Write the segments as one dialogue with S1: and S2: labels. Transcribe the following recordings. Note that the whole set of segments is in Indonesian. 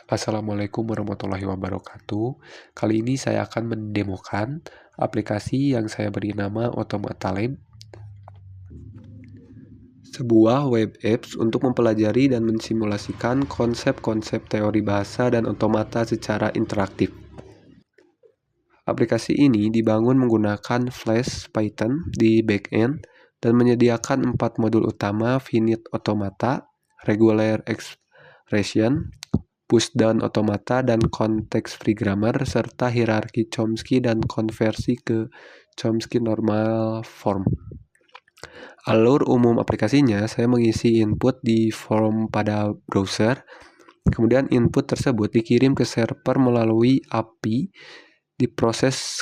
S1: Assalamualaikum warahmatullahi wabarakatuh. Kali ini saya akan mendemokan aplikasi yang saya beri nama Automata Lab, sebuah web apps untuk mempelajari dan mensimulasikan konsep-konsep teori bahasa dan otomata secara interaktif. Aplikasi ini dibangun menggunakan Flash Python di backend dan menyediakan 4 modul utama: finite automata, regular expression, pushdown automata, dan context-free grammar, serta hierarki Chomsky dan konversi ke Chomsky normal form. Alur umum aplikasinya, saya mengisi input di form pada browser, kemudian input tersebut dikirim ke server melalui API,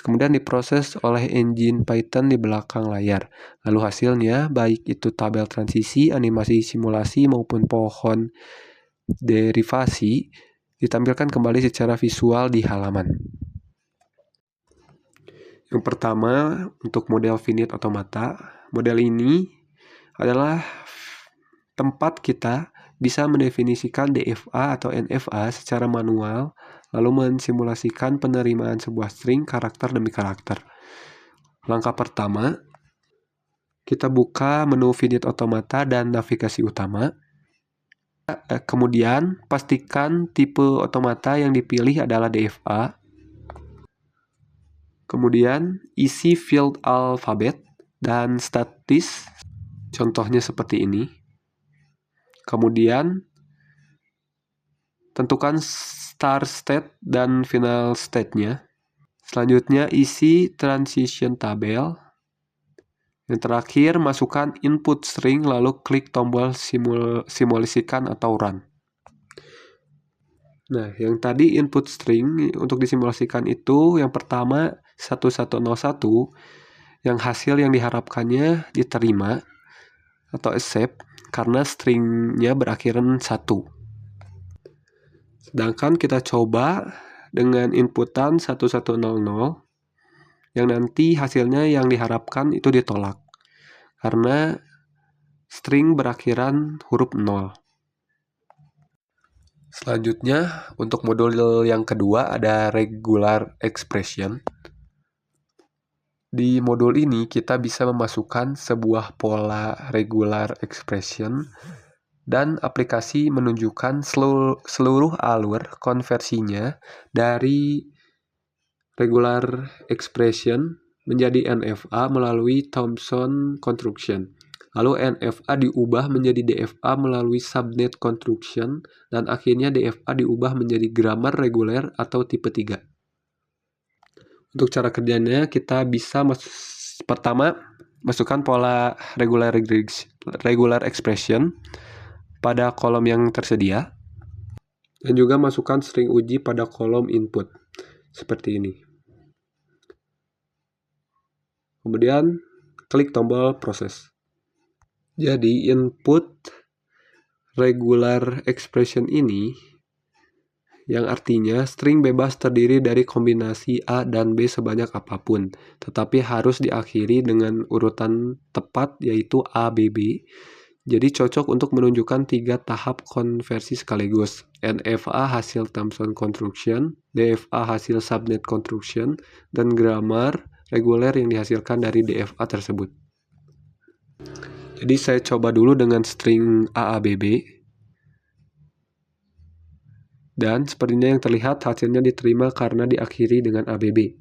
S1: kemudian diproses oleh engine Python di belakang layar. Lalu hasilnya, baik itu tabel transisi, animasi simulasi, maupun pohon derivasi, ditampilkan kembali secara visual di halaman. Yang pertama, untuk model finite automata, model ini adalah tempat kita bisa mendefinisikan DFA atau NFA secara manual, lalu mensimulasikan penerimaan sebuah string karakter demi karakter. Langkah pertama, kita buka menu finite automata dan navigasi utama. Kemudian, pastikan tipe automata yang dipilih adalah DFA. Kemudian, isi field alfabet dan statis, contohnya seperti ini. Kemudian, tentukan start state dan final state-nya. Selanjutnya, isi transition tabel. Yang terakhir, masukkan input string, lalu klik tombol simulasikan atau run. Nah, yang tadi input string untuk disimulasikan itu, yang pertama 1101, yang hasil yang diharapkannya diterima atau accept karena stringnya berakhiran 1. Sedangkan kita coba dengan inputan 1100, yang nanti hasilnya yang diharapkan itu ditolak karena string berakhiran huruf 0. Selanjutnya, untuk modul yang kedua ada regular expression. Di modul ini kita bisa memasukkan sebuah pola regular expression dan aplikasi menunjukkan seluruh alur konversinya dari regular expression menjadi NFA melalui Thomson construction. Lalu NFA diubah menjadi DFA melalui subnet construction, dan akhirnya DFA diubah menjadi grammar reguler atau tipe 3. Untuk cara kerjanya, kita bisa pertama masukkan pola regular expression pada kolom yang tersedia, dan juga masukkan string uji pada kolom input seperti ini. Kemudian klik tombol proses. Jadi input regular expression ini yang artinya string bebas terdiri dari kombinasi A dan B sebanyak apapun, tetapi harus diakhiri dengan urutan tepat yaitu ABB. Jadi cocok untuk menunjukkan 3 tahap konversi sekaligus: NFA hasil Thomson construction, DFA hasil subnet construction, dan grammar reguler yang dihasilkan dari DFA tersebut. Jadi saya coba dulu dengan string AABB, dan sepertinya yang terlihat hasilnya diterima karena diakhiri dengan ABB.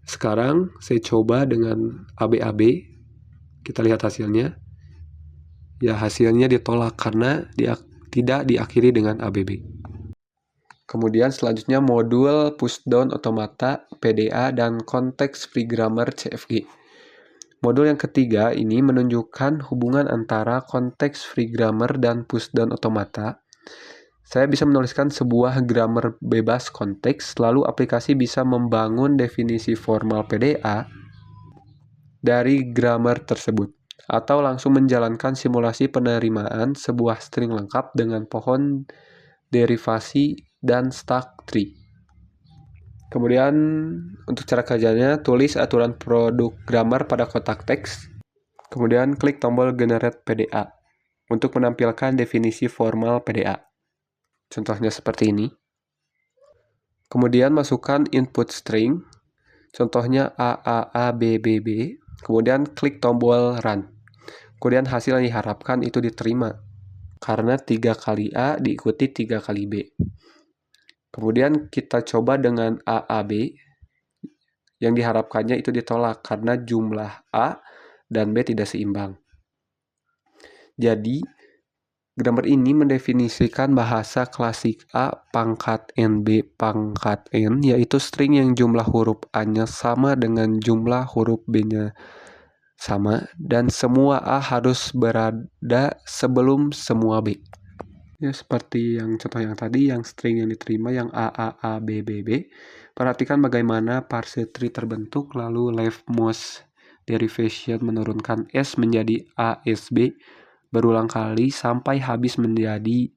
S1: Sekarang saya coba dengan ABAB, kita lihat hasilnya. Ya, hasilnya ditolak karena tidak diakhiri dengan ABB. Kemudian selanjutnya modul pushdown automata, PDA, dan context free grammar CFG. Modul yang ketiga ini menunjukkan hubungan antara context free grammar dan pushdown automata. Saya bisa menuliskan sebuah grammar bebas konteks, lalu aplikasi bisa membangun definisi formal PDA dari grammar tersebut, atau langsung menjalankan simulasi penerimaan sebuah string lengkap dengan pohon derivasi dan stack tree. Kemudian untuk cara kerjanya, tulis aturan produk grammar pada kotak teks, kemudian klik tombol generate PDA untuk menampilkan definisi formal PDA. Contohnya seperti ini. Kemudian masukkan input string, contohnya A, A, A, B, B, B. Kemudian klik tombol run. Kemudian hasil yang diharapkan itu diterima, karena 3 kali A diikuti 3 kali B. Kemudian kita coba dengan A, A, B. Yang diharapkannya itu ditolak, karena jumlah A dan B tidak seimbang. Jadi, grammar ini mendefinisikan bahasa klasik A pangkat N B pangkat N, yaitu string yang jumlah huruf A-nya sama dengan jumlah huruf B-nya sama, dan semua A harus berada sebelum semua B. Ya, seperti yang contoh yang tadi, yang string yang diterima, yang A, A, A, B, B, B. Perhatikan bagaimana parse tree terbentuk, lalu leftmost derivation menurunkan S menjadi A, S, B, berulang kali sampai habis menjadi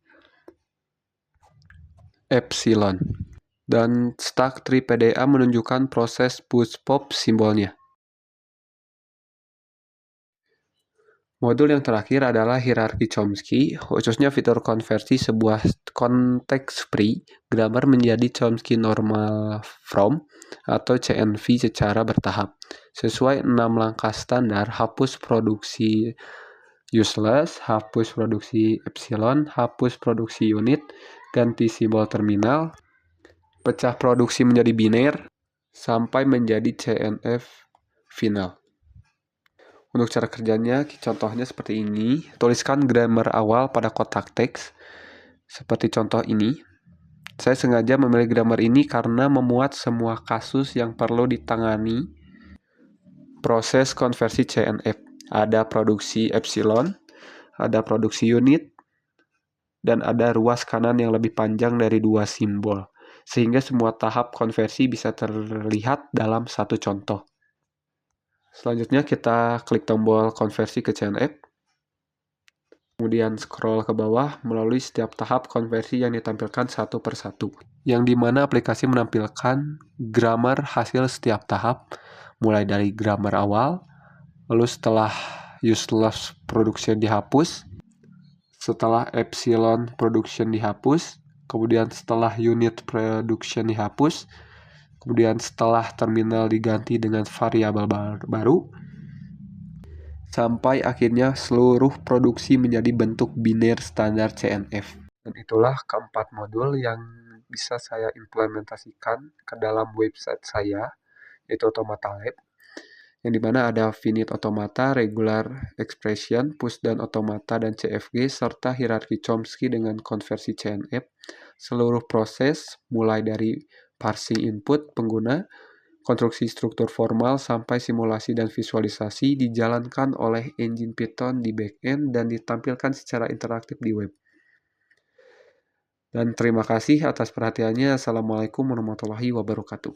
S1: epsilon. Dan stack tree PDA menunjukkan proses push pop simbolnya. Modul yang terakhir adalah hierarki Chomsky, khususnya fitur konversi sebuah konteks free grammar menjadi Chomsky normal from atau CNV secara bertahap. Sesuai 6 langkah standar, hapus produksi useless, hapus produksi epsilon, hapus produksi unit, ganti simbol terminal, pecah produksi menjadi biner, sampai menjadi CNF final. Untuk cara kerjanya, contohnya seperti ini. Tuliskan grammar awal pada kotak teks, seperti contoh ini. Saya sengaja memilih grammar ini karena memuat semua kasus yang perlu ditangani proses konversi CNF. Ada produksi epsilon, ada produksi unit, dan ada ruas kanan yang lebih panjang dari 2 simbol, sehingga semua tahap konversi bisa terlihat dalam satu contoh. Selanjutnya kita klik tombol konversi ke CNF, kemudian scroll ke bawah melalui setiap tahap konversi yang ditampilkan satu persatu, yang dimana aplikasi menampilkan grammar hasil setiap tahap, mulai dari grammar awal, lalu setelah useless production dihapus, setelah epsilon production dihapus, kemudian setelah unit production dihapus, kemudian setelah terminal diganti dengan variabel baru, sampai akhirnya seluruh produksi menjadi bentuk biner standar CNF. Dan itulah keempat modul yang bisa saya implementasikan ke dalam website saya, yaitu Automata Lab, yang dimana ada finite automata, regular expression, push down automata, dan CFG, serta hierarki Chomsky dengan konversi CNF. Seluruh proses, mulai dari parsing input pengguna, konstruksi struktur formal, sampai simulasi dan visualisasi dijalankan oleh engine Python di backend dan ditampilkan secara interaktif di web. Dan terima kasih atas perhatiannya. Assalamualaikum warahmatullahi wabarakatuh.